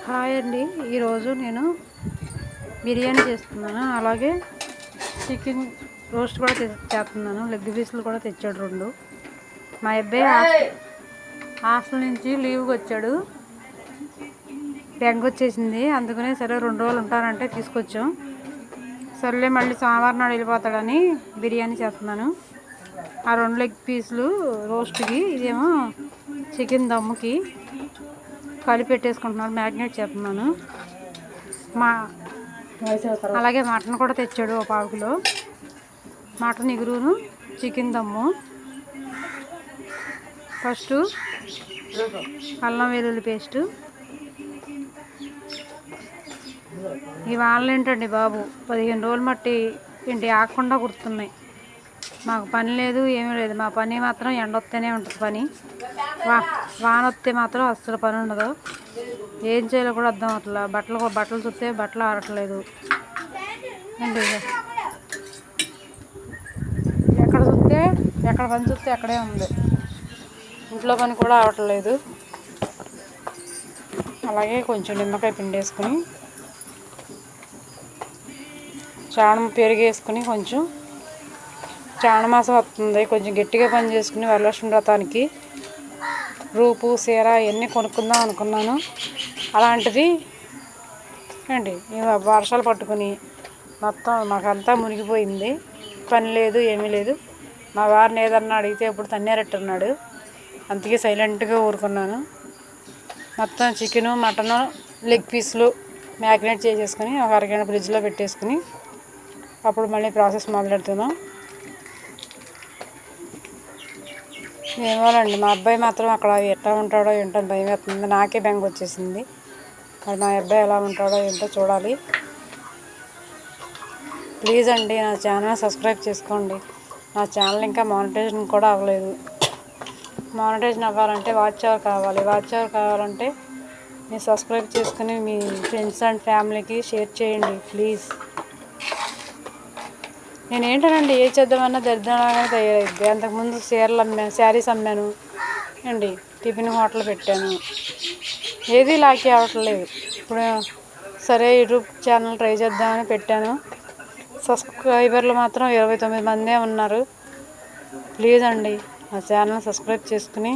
Hi అండి, ఈరోజు నేను బిర్యానీ చేస్తున్నాను. అలాగే చికెన్ రోస్ట్ కూడా చేస్తున్నాను. లెగ్ పీసులు కూడా తెచ్చాడు 2. మా అబ్బాయి హాస్టల్ నుంచి లీవ్కి వచ్చాడు. బెంగ వచ్చేసింది, అందుకనే సరే 2 రోజులు ఉంటానంటే తీసుకొచ్చాం. సర్లే మళ్ళీ సోమవారం నాడు వెళ్ళిపోతాడని బిర్యానీ చేస్తున్నాను. ఆ 2 లెగ్ పీసులు రోస్ట్కి, ఇదేమో చికెన్ దమ్ముకి కలిపి పెట్టేసుకుంటున్నాను. మ్యాగ్నేట్ చేస్తున్నాను. అలాగే మటన్ కూడా తెచ్చాడు, 1/4 కిలో మటన్ ఇగురును చికెన్ దమ్ము. ఫస్ట్ అల్లం వెల్లుల్లి పేస్టు. ఇవాళ ఏంటండి బాబు, 15 రోజులు మట్టి ఏంటి ఆగకుండా కుడుతున్నాయి. మాకు పని లేదు, ఏమీ లేదు. మా పని మాత్రం ఎండొస్తేనే ఉంటుంది పని. వాన వస్తే మాత్రం అస్సలు పని ఉండదు. ఏం చేయాలో కూడా అర్థం అట్లా. బట్టలు చూస్తే బట్టలు ఆరట్లేదు. ఏంటి ఎక్కడ పని చూస్తే అక్కడే ఉంది. ఇంట్లో పని కూడా అవట్లేదు. అలాగే కొంచెం నిమ్మకాయ పిండి వేసుకుని, చాణం పెరుగు వేసుకుని, కొంచెం చాణమాసం వస్తుంది. కొంచెం గట్టిగా పని చేసుకుని వరలక్ష్మి వ్రతానికి రూపు సీర ఇవన్నీ కొనుక్కుందాం అనుకున్నాను. అలాంటిది అండి, వర్షాలు పట్టుకుని మొత్తం మాకంతా మునిగిపోయింది. పని లేదు, ఏమీ లేదు. మా వారిని ఏదన్నా అడిగితే ఇప్పుడు తన్నేరట్టున్నాడు. అందుకే సైలెంట్గా ఊరుకున్నాను. మొత్తం చికెను, మటను, లెగ్ పీసులు మ్యాగ్నేట్ చేసేసుకుని ఒక అరగంట ఫ్రిడ్జ్లో పెట్టేసుకుని అప్పుడు మళ్ళీ ప్రాసెస్ మొదలెడుతున్నాం. ఏమోనండి, మా అబ్బాయి మాత్రం అక్కడ ఎట్లా ఉంటాడో ఏంటో భయం వేస్తుంది. నాకే బెంగ వచ్చేసింది. మరి మా అబ్బాయి ఎలా ఉంటాడో ఏంటో చూడాలి. ప్లీజ్ అండి, నా ఛానల్ సబ్స్క్రైబ్ చేసుకోండి. నా ఛానల్ ఇంకా మానిటైజేషన్ కూడా అవ్వలేదు. మానిటైజేషన్ అవ్వాలంటే వాచ్ అవర్ కావాలి. వాచ్ అవర్ కావాలంటే మీరు సబ్స్క్రైబ్ చేసుకుని మీ ఫ్రెండ్స్ అండ్ ఫ్యామిలీకి షేర్ చేయండి ప్లీజ్. నేను ఏంటనండి, ఏ చేద్దామన్నా దరిద్రంగానే తయారైద్ది. అంతకుముందు శారీస్ అమ్మాను అండి, టిఫిన్ హోటల్ పెట్టాను. ఏది లాకి అవ్వట్లేదు. ఇప్పుడు సరే యూట్యూబ్ ఛానల్ ట్రై చేద్దామని పెట్టాను. సబ్స్క్రైబర్లు మాత్రం 29 మందే ఉన్నారు. ప్లీజ్ అండి, నా ఛానల్ సబ్స్క్రైబ్ చేసుకుని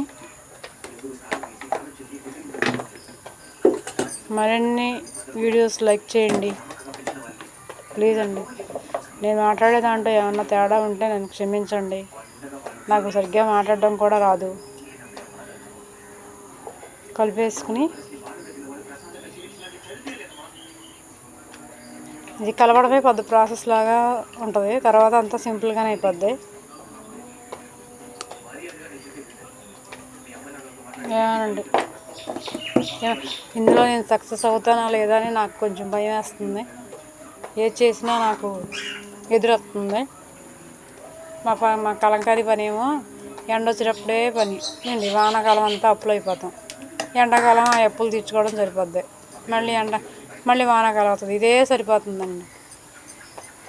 మరిన్ని వీడియోస్ లైక్ చేయండి ప్లీజ్ అండి. నేను మాట్లాడే దాంట్లో ఏమన్నా తేడా ఉంటే నన్ను క్షమించండి. నాకు సరిగ్గా మాట్లాడడం కూడా రాదు. కలిపేసుకుని ఇది కలపడమే పెద్ద ప్రాసెస్ లాగా ఉంటుంది. తర్వాత అంతా సింపుల్గానే అయిపోద్ది. ఏమోనండి, ఇందులో నేను సక్సెస్ అవుతానా లేదా అని నాకు కొంచెం భయం వేస్తుంది. ఏది చేసినా నాకు ఎదురొస్తుంది. మా కలంకారీ పని ఏమో ఎండ వచ్చినప్పుడే పని అండి. వానాకాలం అంతా అప్పులు అయిపోతాం. ఎండాకాలం ఆ అప్పులు తీర్చుకోవడం సరిపోద్ది. మళ్ళీ వానాకాలం అవుతుంది. ఇదే సరిపోతుందండి.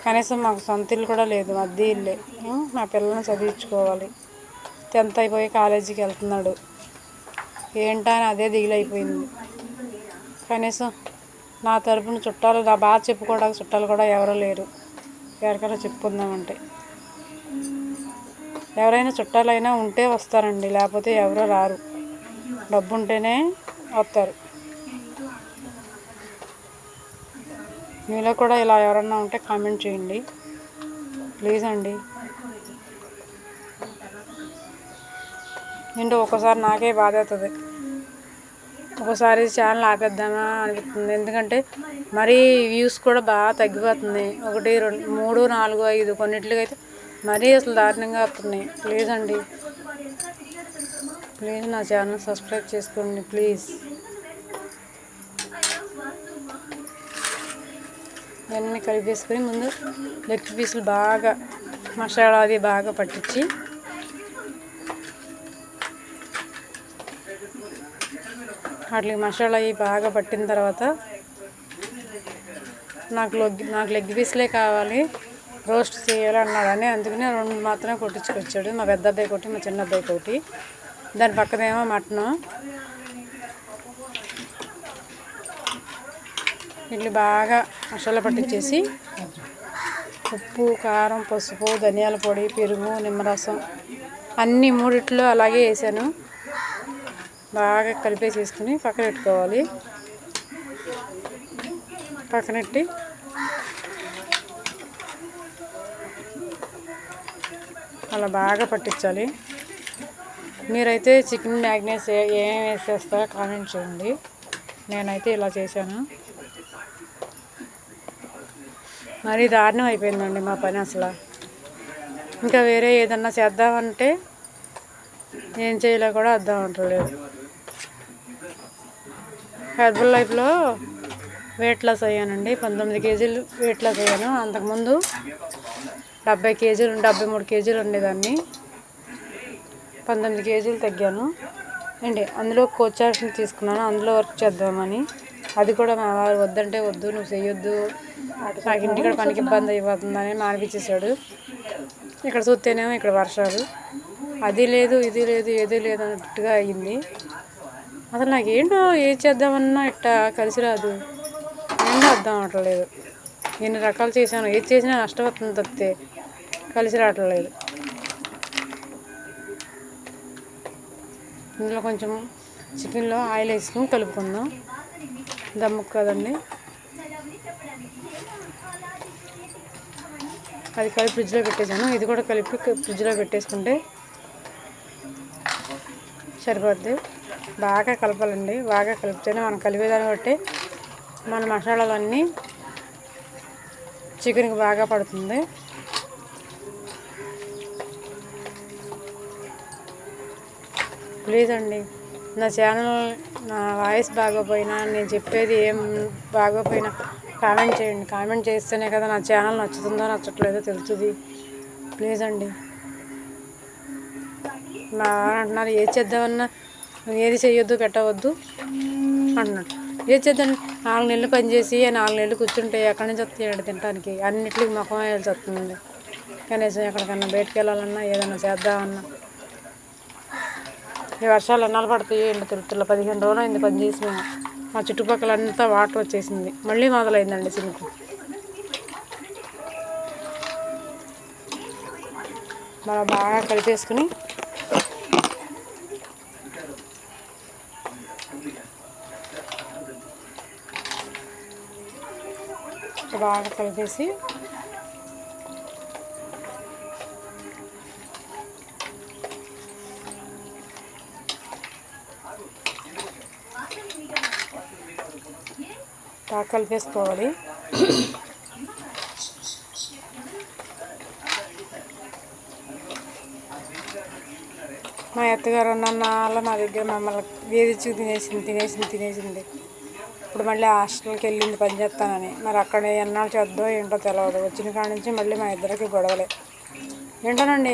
కనీసం మాకు సొంత ఇల్లు కూడా లేదు, అద్దె ఇల్లే. మా పిల్లల్ని చదివించుకోవాలి. 10th అయిపోయి కాలేజీకి వెళ్తున్నాడు. ఏంటా అని అదే దిగులైపోయింది. కనీసం నా తరపున చుట్టాలు, నా బాధ చెప్పుకోవడానికి చుట్టాలు కూడా ఎవరూ లేరు. ఎవరికైనా చెప్పుకుందామంటే ఎవరైనా చుట్టాలైనా ఉంటే వస్తారండి, లేకపోతే ఎవరో రారు. డబ్బు ఉంటేనే వస్తారు. మీలో కూడా ఇలా ఎవరన్నా ఉంటే కామెంట్ చేయండి ప్లీజ్ అండి. ఏంటో ఒకసారి నాకే బాధ అవుతుంది. ఒకసారి ఛానల్ ఆపేద్దామా అనిపిస్తుంది. ఎందుకంటే మరీ వ్యూస్ కూడా బాగా తగ్గిపోతుంది. 1, 2, 3, 4, 5 కొన్నిటికి అయితే మరీ అసలు దారుణంగా వస్తున్నాయి. ప్లీజ్ అండి, ప్లీజ్ నా ఛానల్ సబ్స్క్రైబ్ చేసుకోండి ప్లీజ్. ఇవన్నీ కలిపేసుకుని ముందు లెగ్ పీసులు బాగా మసాలా అది బాగా పట్టించి వాటికి మసాలా అవి బాగా పట్టిన తర్వాత నాకు లెగ్ పీసులే కావాలి, రోస్ట్ చేయాలి అన్నాడని అందుకని 2 మాత్రమే కొట్టించుకొచ్చాడు. మా పెద్ద అబ్బాయి కొట్టి, మా చిన్న అబ్బాయి కొట్టి. దాని పక్కనేమో మటను. వీటిని బాగా మసాలా పట్టించేసి ఉప్పు, కారం, పసుపు, ధనియాల పొడి, పెరుగు, నిమ్మరసం అన్నీ మూడిట్లో అలాగే వేసాను. బాగా కలిపేసేసుకుని పక్కన పెట్టుకోవాలి. పక్కనెట్టి అలా బాగా పట్టించాలి. మీరైతే చికెన్ మ్యాగ్నేట్స్ ఏమేమి వేసేస్తారో కామెంట్ చేయండి. నేనైతే ఇలా చేశాను. మరీ దారుణం అయిపోయిందండి మా పని అసలు. ఇంకా వేరే ఏదన్నా చేద్దామంటే ఏం చేయాలో కూడా అర్థం అవ్వట్లేదు. హెర్బల్ లైఫ్లో వెయిట్ లాస్ అయ్యానండి. 19 కేజీలు వెయిట్ లాస్ అయ్యాను. అంతకుముందు 73 కేజీలు ఉండేదాన్ని. 19 కేజీలు తగ్గాను అండి. అందులో కోచ్ యాక్షన్ తీసుకున్నాను, అందులో వర్క్ చేద్దామని. అది కూడా మా వారు వద్దంటే వద్దు, నువ్వు చేయొద్దు, నాకు ఇంటికాడ పనికి ఇబ్బంది అయిపోతుందని మానిపించేశాడు. ఇక్కడ చూస్తేనేమో ఇక్కడ వర్షాలు, అది లేదు ఇది లేదు ఏది లేదు అన్నట్టుగా అయ్యింది. అసలు నాకేంటో ఏది చేద్దామన్నా ఇట్లా కలిసి రాదు, ఏంటో అర్థం అవ్వట్లేదు. ఎన్ని రకాలు చేశాను, ఏది చేసినా నష్టపోతుంది తప్పితే కలిసి రావట్లేదు. ఇందులో కొంచెం చికెన్లో ఆయిల్ వేసుకుని కలుపుకుందాం. దమ్ముకు కదండి. అది కలిపి ఫ్రిడ్జ్లో పెట్టేసాను. ఇది కూడా కలిపి ఫ్రిడ్జ్లో పెట్టేసుకుంటే సరిపోద్ది. బాగా కలపాలండి. బాగా కలిపితేనే మనం కలిపేదాన్ని బట్టి మన మసాలాలన్నీ చికెన్కి బాగా పడుతుంది. ప్లీజ్ అండి, నా ఛానల్, నా వాయిస్ బాగోపోయినా, నేను చెప్పేది ఏం బాగోపోయినా కామెంట్ చేయండి. కామెంట్ చేస్తేనే కదా నా ఛానల్ నచ్చుతుందో నచ్చట్లేదో తెలుస్తుంది. ప్లీజ్ అండి. నా అంటున్నారు ఏది చేద్దామన్నా ఏది చేయొద్దు పెట్టవద్దు అంటున్నాడు. ఏది చేద్దాం, 4 నెలలు పనిచేసి 4 నెలలు కూర్చుంటే ఎక్కడి నుంచి వస్తాయి తినడానికి? అన్నింటికి ముఖం వేయాల్సి వస్తుంది. కనీసం ఎక్కడికన్నా బయటకు వెళ్ళాలన్నా ఏదన్నా చేద్దామన్నా ఈ వర్షాలు ఎన్నాళ్ళు పడతాయి ఏంటో తెలుస్తున్నా. 15 రోజులు అయింది పని చేసి మేము. మా చుట్టుపక్కల అంతా వాటర్ వచ్చేసింది. మళ్ళీ మొదలైందండి సింకు. మనం బాగా కలిపేసుకుని బాగా కలిపేసి బాగా కలిపేసుకోవాలి. మా అత్తగారు నన్ను మా దగ్గర మమ్మల్ని వేధించి తినేసింది. ఇప్పుడు మళ్ళీ హాస్టల్కి వెళ్ళింది పని చేస్తానని. మరి అక్కడ ఎన్నాళ్ళు చేద్దో ఏంటో తెలియదు. వచ్చిన కాడ నుంచి మళ్ళీ మా ఇద్దరికి గొడవలే. ఏంటోనండి,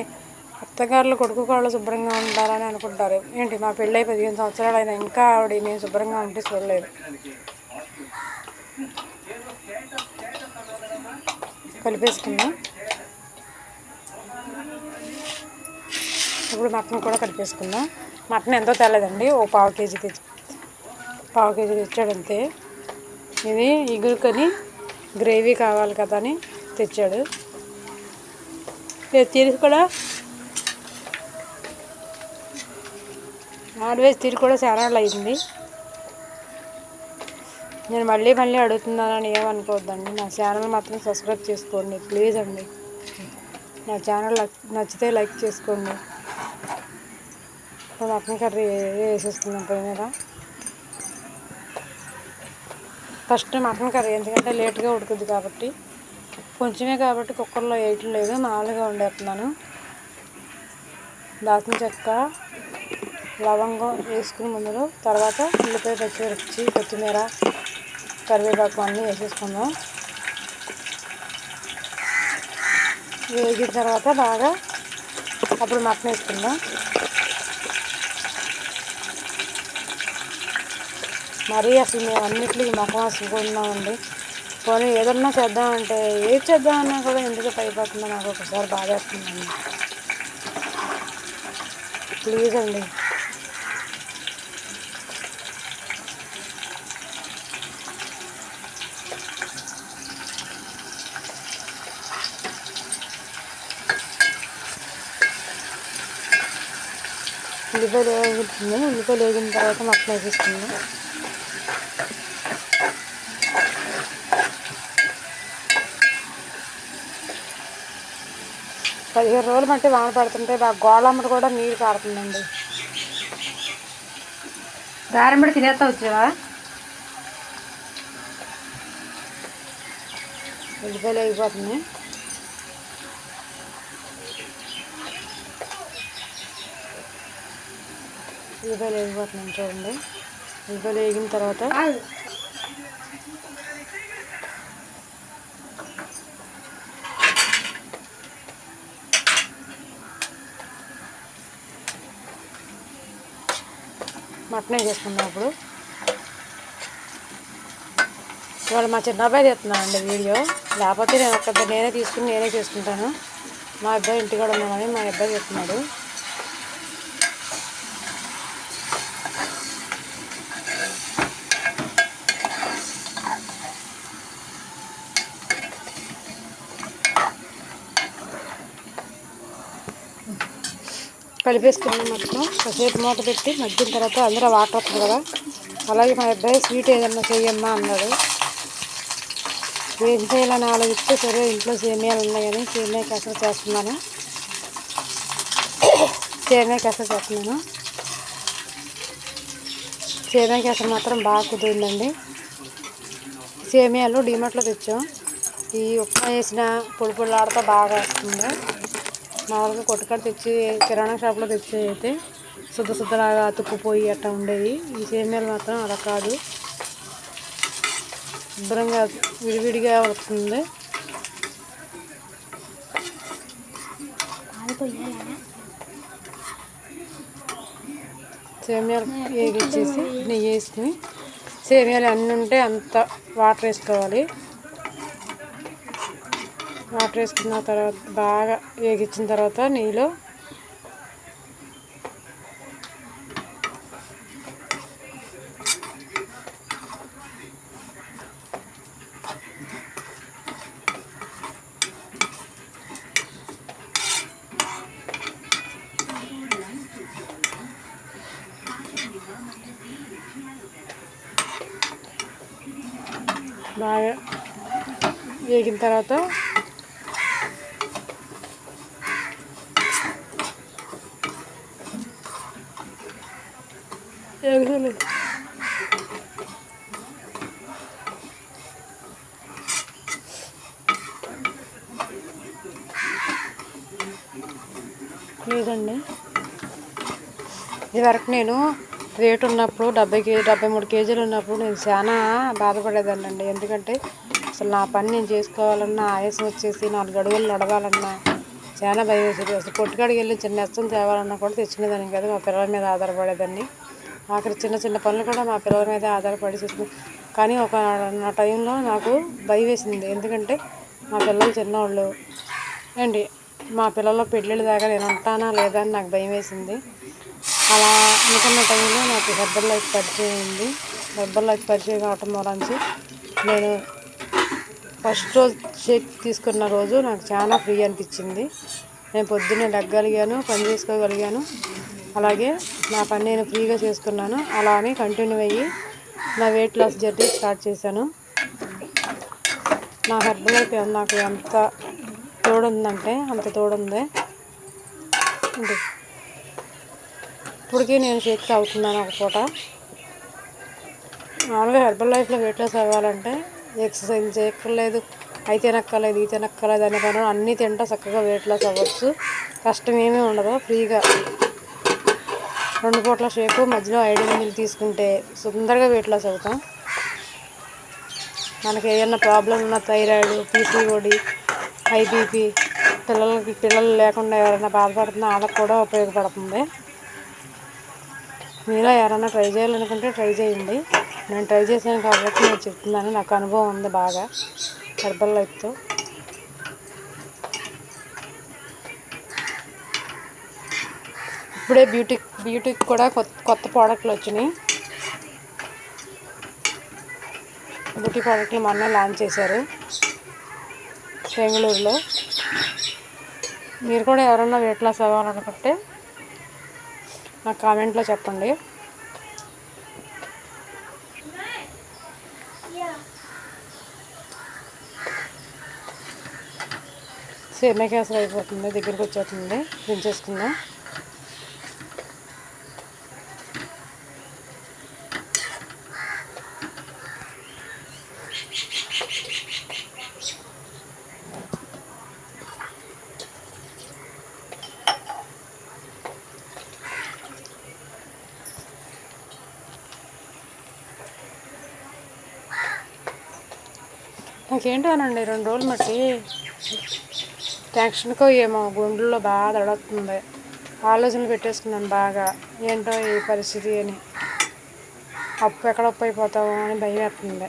అత్తగారులు కొడుకు వాళ్ళు శుభ్రంగా ఉండాలని అనుకుంటారు. ఏంటి, మా పెళ్ళై 15 సంవత్సరాలు అయినా ఇంకా ఆవిడ నేను శుభ్రంగా ఉంటే చూడలేదు. కలిపేసుకుందాం. ఇప్పుడు మటన్ కూడా కలిపేసుకుందాం. మటన్ ఎంతో తెల్లదండి, ఓ పావు కేజీ తెచ్చాడంతే. ఇది ఇగురుకొని గ్రేవీ కావాలి కదా అని తెచ్చాడు. తీరి కూడా నాన్ వెజ్ తీరి కూడా చాలా అయింది. నేను మళ్ళీ అడుగుతున్నానని ఏమనుకోవద్దండి. నా ఛానల్ మాత్రం సబ్స్క్రైబ్ చేసుకోండి ప్లీజ్ అండి. నా ఛానల్ నచ్చితే లైక్ చేసుకోండి. మటన్ కర్రీ వేసేసుకుందాం పొయ్యి మీద. ఫస్ట్ మటన్ కర్రీ ఎందుకంటే లేట్గా ఉడుకుద్ది కాబట్టి, కొంచెమే కాబట్టి కుక్కర్లో వేయటం లేదు, మామూలుగా వండేస్తున్నాను. దాల్చిన చెక్క, లవంగం వేసుకుని ముందులో, తర్వాత ఉల్లిపాయ, పచ్చిమిర్చి, కొత్తిమీర, కరివేపాకు అన్నీ వేసేసుకుందాం. వేగిన తర్వాత బాగా అప్పుడు మటన్ వేసుకుందాం. మరీ అసలు మేము అన్నింటికి మొఖం వేసుకుంటున్నామండి. పోనీ ఏదన్నా చేద్దామంటే ఏది చేద్దామన్నా కూడా ఎందుకు అయిపోతుందో నాకు ఒకసారి బాధ వేస్తుందండి. ప్లీజ్ అండి. ఉల్లిపాయలు వేగుతుంది. ఉల్లిపాయలు వేగిన తర్వాత మటన్ వేసేస్తుంది. పదిహేను రోజులు మట్టి వాన పడుతుంటే బాగా గోళమ్మట కూడా నీరు కారుతుందండి. దారంబడి తినేస్తా వచ్చావా? ఉల్లిపాయలు వేగిపోతుంది. ఉల్లిపాయలు వేగిపోతున్నాయి చూడండి. ఉల్లిపాయలు వేగిన తర్వాత మటన్ వేసేసుకున్నాం. ఇప్పుడు ఇవాళ మా చిన్న అబ్బాయి తీస్తున్నానండి వీడియో, లేకపోతే నేనే తీసుకుని నేనే చేసుకుంటాను. మా అబ్బాయి ఇంటికాడ ఉన్నామని మా అబ్బాయి తీస్తున్నాడు. కలిపేసుకున్నాం మొత్తం. కాసేపు మూత పెట్టి మగ్గిన తర్వాత అందరూ వాటర్ వస్తుంది కదా. అలాగే మా అబ్బాయి స్వీట్ ఏదన్నా చెయ్యమ్మా అన్నాడు. ఏం చేయాలని ఆలోచిస్తే సరే ఇంట్లో సేమియాలు ఉన్నాయని సేమియా కేసరి చేస్తున్నాను. సేమియా కేసరి మాత్రం బాగా కుదిరిందండి. సేమియాలు డిమార్ట్లో తెచ్చాం. ఈ ఉప్మా వేసిన పొడి పొడిలాడుతూ బాగా వస్తుంది. మామూలుగా కొట్టుకాడ తెచ్చి కిరాణా షాప్లో తెచ్చి అయితే శుద్ధలాగా అతుక్కుపోయి అట్లా ఉండేది. ఈ సేమియాలు మాత్రం అలా కాదు, శుభ్రంగా విడివిడిగా వస్తుంది. సేమియాలు వేగిచ్చేసి నెయ్యి వేసుకుని సేమియాలు అన్నీ ఉంటే అంత వాటర్ వేసుకోవాలి. వాటర్ వేసుకున్న తర్వాత బాగా వేగించిన తర్వాత నెయ్యిలో బాగా వేగిన తర్వాత లేదండి, ఇదివరకు నేను రేటు ఉన్నప్పుడు 73 కేజీలు ఉన్నప్పుడు నేను చాలా బాధపడేదాన్నండి. ఎందుకంటే అసలు నా పని నేను చేసుకోవాలన్నా, ఆయాసం వచ్చేసి 4 అడుగులు నడవాలన్నా చాలా భయం వేసేది. అసలు కొట్టుకాడికి వెళ్ళి చిన్న నెచ్చం తేవాలన్నా కూడా తెచ్చుకునేదాన్ని కాదు. మా పిల్లల మీద ఆధారపడేదాన్ని. ఆఖరి చిన్న పనులు కూడా మా పిల్లల మీద ఆధారపడి చేసుకుని. కానీ నా టైంలో నాకు భయం వేసింది. ఎందుకంటే మా పిల్లలు చిన్నవాళ్ళు అండి. మా పిల్లల పెళ్ళిళ్ళ దాకా నేను ఉంటానా లేదా అని నాకు భయం వేసింది. అలా అనుకున్న టైంలో నాకు హెర్బల్ లైఫ్ పరిచయం అయింది. హెర్బల్ లైఫ్ పరిచయం కావటం వరించి నేను ఫస్ట్ రోజు షేక్ తీసుకున్న రోజు నాకు చాలా ఫ్రీ అనిపించింది. నేను పొద్దున్నే లెగ్గలిగాను, పని చేసుకోగలిగాను. అలాగే నా పని నేను ఫ్రీగా చేసుకున్నాను. అలా అని కంటిన్యూ అయ్యి నా వెయిట్ లాస్ జర్నీ స్టార్ట్ చేశాను. నా హెర్బల్ లైఫ్ నాకు ఎంత తోడుందంటే అంత తోడుంది. ఇప్పటికీ నేను షేక్ తాగుతున్నాను ఒక పూట. మామూలుగా హెర్బల్ లైఫ్లో వెయిట్ లాస్ అవ్వాలంటే ఎక్సర్సైజ్ చేయక్కర్లేదు, అవి తినక్కర్లేదు, ఇది తినక్కర్లేదు అనే పనులు అన్నీ తింటా చక్కగా వెయిట్ లాస్ అవ్వచ్చు. కష్టం ఏమీ ఉండదు. ఫ్రీగా 2 పూట్ల షేకు మధ్యలో ఐడిన్ మిల్క్ తీసుకుంటే సుందరగా వెయిట్ లాస్ అవుతాం. మనకి ఏమన్నా ప్రాబ్లం ఉన్న థైరాయిడ్, పీసీఓడి, హై బీపీ, పిల్లలు లేకుండా ఎవరైనా బాధపడుతున్నా వాళ్ళకి కూడా ఉపయోగపడుతుంది. మీలో ఎవరైనా ట్రై చేయాలనుకుంటే ట్రై చేయండి. నేను ట్రై చేశాను కాబట్టి నేను చెప్తున్నాను. నాకు అనుభవం ఉంది బాగా హెర్బల్ లైఫ్తో. ఇప్పుడే బ్యూటీకి కూడా కొత్త ప్రోడక్ట్లు వచ్చినాయి. బ్యూటీ ప్రోడక్ట్లు మొన్న లాంచ్ చేశారు బెంగళూరులో. మీరు కూడా ఎవరన్నా వెయిట్ లాస్ అవ్వాలనుకుంటే నాకు కామెంట్లో చెప్పండి. సేమియా కేసరి అయిపోతుంది, దగ్గరికి వచ్చేస్తుంది. దించేసుకుందాం. నాకేంటోనండి 2 రోజులు మట్టి టెన్షన్కో ఏమో గుండెల్లో బాగా దడుతుంది. ఆలోచనలు పెట్టేసుకున్నాను బాగా, ఏంటో ఈ పరిస్థితి అని. ఎక్కడ అప్పు అయిపోతామో అని భయం వేస్తుంది.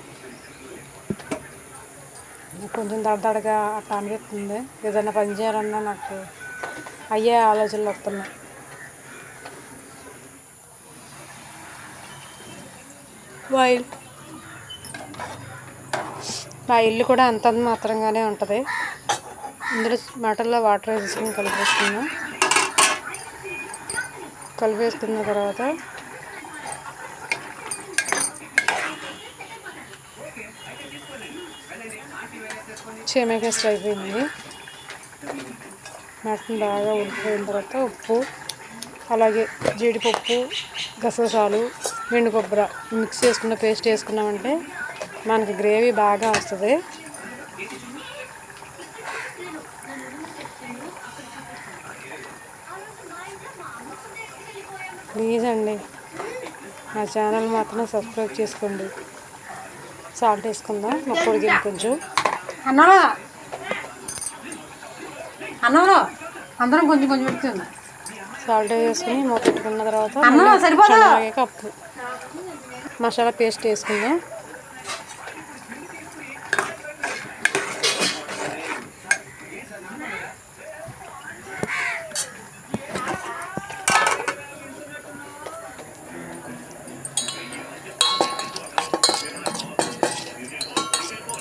కొంచెం దడదడగా అట్లా అనిపిస్తుంది. ఏదైనా పని చేయాలన్నా నాకు అయ్యే ఆలోచనలు వస్తున్నాయి. మా ఇల్లు కూడా అంత మాత్రంగానే ఉంటుంది. ఇందులో మటన్లో వాటర్ వేసుకుని కలిపేసుకున్న తర్వాత సేమియా కేసరి అయిపోయింది. మటన్ బాగా ఉడికిపోయిన తర్వాత ఉప్పు, అలాగే జీడిపప్పు, గసగసాలు, ఎండు కొబ్బరి మిక్స్ చేసుకున్న పేస్ట్ వేసుకున్నామంటే మనకి గ్రేవీ బాగా వస్తుంది. ప్లీజ్ అండి, నా ఛానల్ మాత్రం సబ్స్క్రైబ్ చేసుకోండి. సాల్ట్ వేసుకుందాం. మొక్కడికి కొంచెం అన్నంలో అందరం కొంచెం కొంచెం పెట్టుకుందాం. సాల్ట్ వేసుకుని మూత పెట్టుకున్న తర్వాత కప్పు మసాలా పేస్ట్ వేసుకుందాం.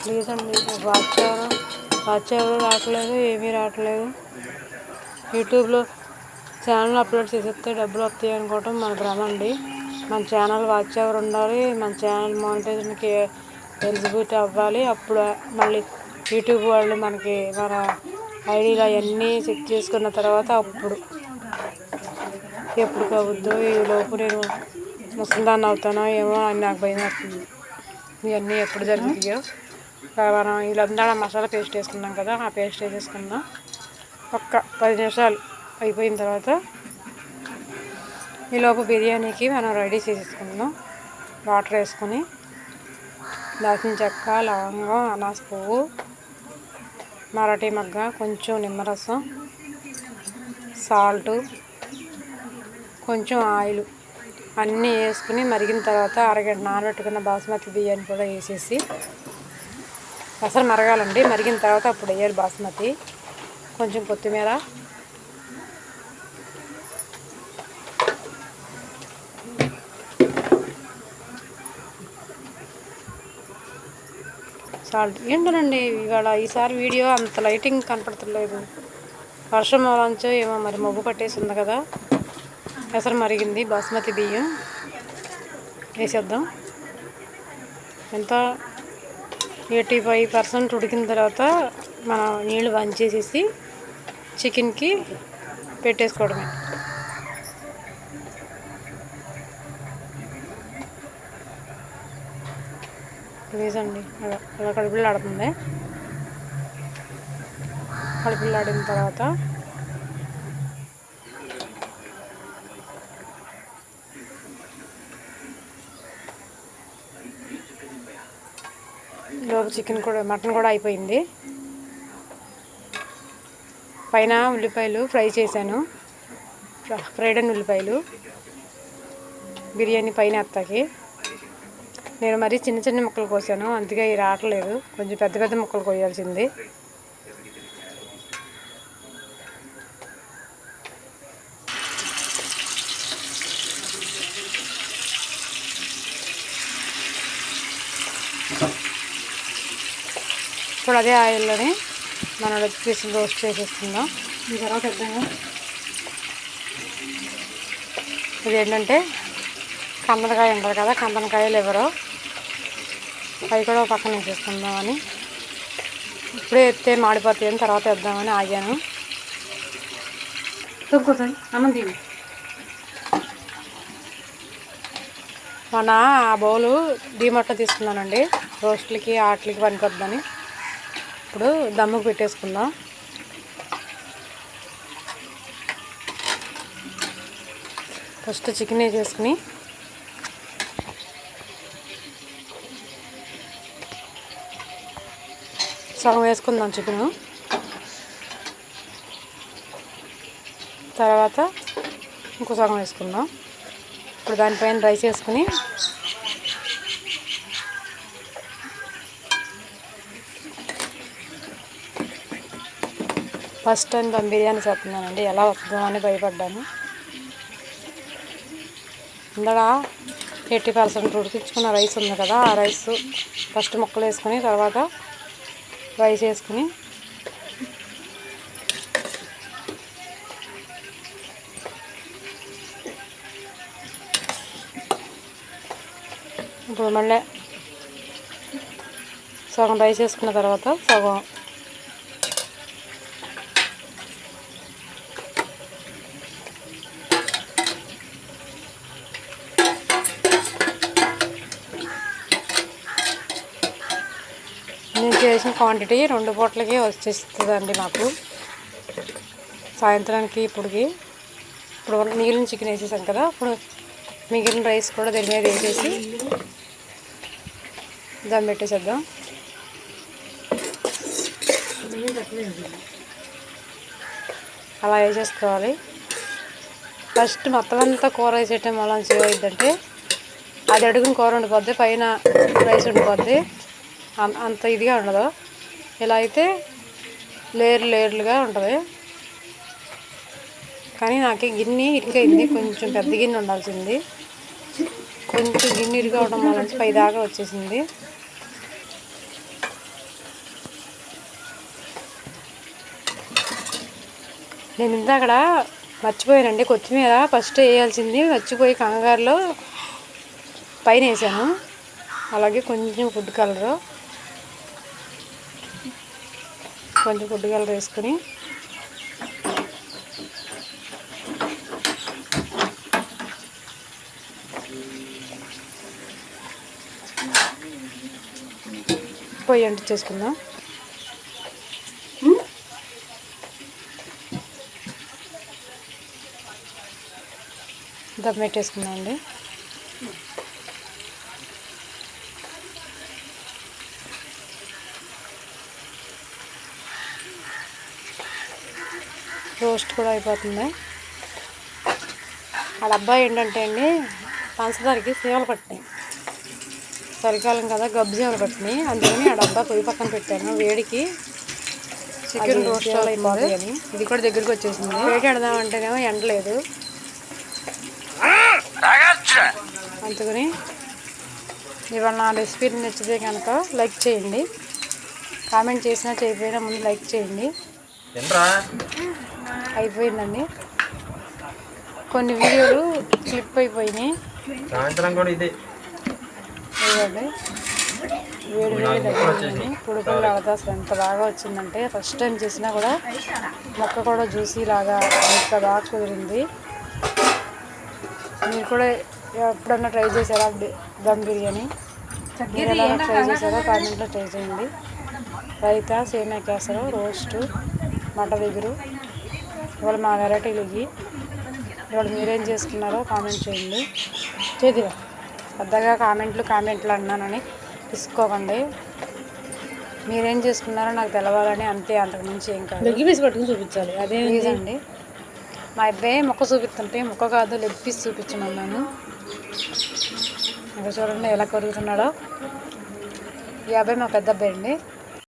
ప్లీజ్ అండి, వాచ్ ఎవరు రావట్లేదు, ఏమీ రావట్లేదు. యూట్యూబ్లో ఛానల్ అప్లోడ్ చేసేస్తే డబ్బులు వస్తాయి అనుకోవటం మన భ్రమ అండి. మన ఛానల్ వాచ్ ఎవరు ఉండాలి, మన ఛానల్ మానిటైజేషన్కి ఎలిజిబిలిటీ అవ్వాలి. అప్పుడు మళ్ళీ యూట్యూబ్ వాళ్ళు మనకి మన ఐడీలు అవన్నీ చెక్ చేసుకున్న తర్వాత అప్పుడు ఎప్పుడు కవుద్దో ఈ లోపు నేను ముసలిదాన్ని అవుతానో ఏమో అని నాకు భయం వస్తుంది. ఇవన్నీ ఎప్పుడు జరుగుతాయో. మనం వీళ్ళంతా మసాలా పేస్ట్ వేసుకున్నాం కదా, ఆ పేస్ట్ వేసేసుకుందాం. ఒక్క 10 నిమిషాలు అయిపోయిన తర్వాత ఈలోపు బిర్యానీకి మనం రెడీ చేసేసుకుందాం. వాటర్ వేసుకొని దాల్చిన చెక్క, లవంగం, అనాస పువ్వు, మరాఠీ మగ్గ, కొంచెం నిమ్మరసం, సాల్టు, కొంచెం ఆయిల్ అన్నీ వేసుకుని మరిగిన తర్వాత అరగంట నానబెట్టుకున్న బాస్మతి బియ్యాన్ని కూడా వేసేసి అసలు మరగాలండి. మరిగిన తర్వాత అప్పుడు వేయాలి బాస్మతి. కొంచెం కొత్తిమీర, సాల్ట్. ఏంటోనండి ఇవాళ ఈసారి వీడియో అంత లైటింగ్ కనపడతలేదు. వర్షం మూలంచో ఏమో మరి మబ్బు పట్టేసి ఉంది కదా. అసలు మరిగింది బాస్మతి బియ్యం వేసేద్దాం. ఎంత 85% ఉడికిన తర్వాత మనం నీళ్ళు వంచేసేసి చికెన్కి పెట్టేసుకోవడమే. ప్లీజ్ అండి, అలా కడుపులాడుతుంది. కడుపులాడిన తర్వాత లోపు చికెన్ కూడా మటన్ కూడా అయిపోయింది. పైన ఉల్లిపాయలు ఫ్రై చేశాను, ఫ్రైడ్ అండ్ ఉల్లిపాయలు బిర్యానీ పైన ఎత్తాకి. నేను మరీ చిన్న చిన్న ముక్కలు కోసాను, అందుకే ఇవి రావట్లేదు. కొంచెం పెద్ద పెద్ద ముక్కలు కోయాల్సింది. ఇప్పుడు అదే ఆయిల్లోనే మనం లెగ్ పీస్ రోస్ట్ చేసేసుకుందాం. ఈ తర్వాత ఇద్దాము. ఇది ఏంటంటే కందనకాయ ఉంటుంది కదా, కందనకాయ లివరు అవి కూడా పక్కన వేసేసుకుందామని. ఇప్పుడే ఎత్తే మాడిపోతాయి అని తర్వాత వేద్దామని ఆగాను. మన ఆ బౌలు డీమార్ట్లో తీసుకున్నానండి, రోస్ట్లకి ఆటలకి పనికొద్దని. ఇప్పుడు దమ్ముకు పెట్టేసుకుందాం. ఫస్ట్ చికెన్ వేసేసుకుని సగం వేసుకుందాం చికెను. తర్వాత ఇంకో సగం వేసుకుందాం. ఇప్పుడు దానిపైన రైస్ వేసుకుని ఫస్ట్ టైం దమ్ బిర్యానీ చేస్తున్నానండి, ఎలా వస్తుందో అని భయపడ్డాను. ఇందులో 80% ఉడికించుకున్న రైస్ ఉంది కదా, ఆ రైస్ ఫస్ట్ ముక్కలు వేసుకుని తర్వాత రైస్ వేసుకుని ఇప్పుడు మళ్ళీ సగం రైస్ వేసుకున్న తర్వాత సగం నేను చేసిన క్వాంటిటీ 2 పూటలకి వచ్చేస్తుందండి నాకు, సాయంత్రానికి. ఇప్పుడు మిగిలిన చికెన్ వేసేసాం కదా, ఇప్పుడు మిగిలిన రైస్ కూడా దీని మీద వేసేసి దమ్ పెట్టేసేద్దాం. అలా వేసేసుకోవాలి. ఫస్ట్ మొత్తం అంతా కూర వేసేయటం వల్ల ఏమైందంటే అది అడుగుని కూర ఉండిపోద్ది, పైన రైస్ ఉండిపోద్ది, అంత ఇదిగా ఉండదు. ఇలా అయితే లేయర్లుగా ఉంటుంది. కానీ నాకు గిన్నె ఇరికైంది, కొంచెం పెద్ద గిన్నె ఉండాల్సింది. కొంచెం గిన్నె ఇరుగా అవడం వల్ల పైదాకా వచ్చేసింది. నేను ఇందాక మర్చిపోయానండి, కొత్తిమీర ఫస్ట్ వేయాల్సింది మర్చిపోయి కంగారులో పైన వేసాను. అలాగే కొంచెం ఫుడ్ కలర్ వేసుకుని పొయ్యి అంటించేసుకుందాం. దమ్ పెట్టేసుకుందాం అండి. రోస్ట్ కూడా అయిపోతుంది. ఆ డబ్బా ఏంటంటే అండి పంచదారకి సీమలు పట్టినాయి, చలికాలం కదా గబ్బు సీమలు పట్టినాయి, అందుకని ఆ డబ్బా పొయ్యి పక్కన పెట్టాను. వేడికి చికెన్ రోస్ట్ అయిపోతుంది అని. ఇది కూడా దగ్గరికి వచ్చేసింది. వేడి ఎడదామంటేనేమో ఎండలేదు, అందుకని ఇవాళ నా రెసిపీ నచ్చితే కనుక లైక్ చేయండి, కామెంట్ చేసినా చేయకపోయినా ముందు లైక్ చేయండి. అయిపోయిందండి, కొన్ని వీడియోలు క్లిప్ అయిపోయినాయి. వేడి దగ్గర పుడుకులు లాగా అసలు ఎంత బాగా వచ్చిందంటే ఫస్ట్ టైం చేసినా కూడా మొక్క కూడా జ్యూసీ లాగా ఎంత బాగా కుదిరింది. మీరు కూడా ఎప్పుడన్నా ట్రై చేశారా దమ్ బిర్యానీ? మీరు ఎలా ట్రై చేశారో కామెంట్లో ట్రై చేయండి. రైతా, సేమియా కేసరు, రోస్టు, మటన్ ఎగురు, ఇవాళ మా వెరైటీలు ఇవి. ఇవాళ మీరేం చేసుకున్నారో కామెంట్ చేయండి. చేతిగా పెద్దగా కామెంట్లు అన్నానని తీసుకోకండి. మీరేం చేసుకున్నారో నాకు తెలవాలని అంతే, అంతకుమించి ఏం కాదు. లెగ్ పీస్ పట్టుకుని చూపించాలి, అదే అండి. మా అబ్బాయి ముక్క చూపిస్తుంటే ముక్క కాదు లెగ్ పీస్ చూపించమన్నాను. ఇంకా చూడండి ఎలా కొరుగుతున్నాడో. ఈ అబ్బాయి మా పెద్ద అబ్బాయి అండి.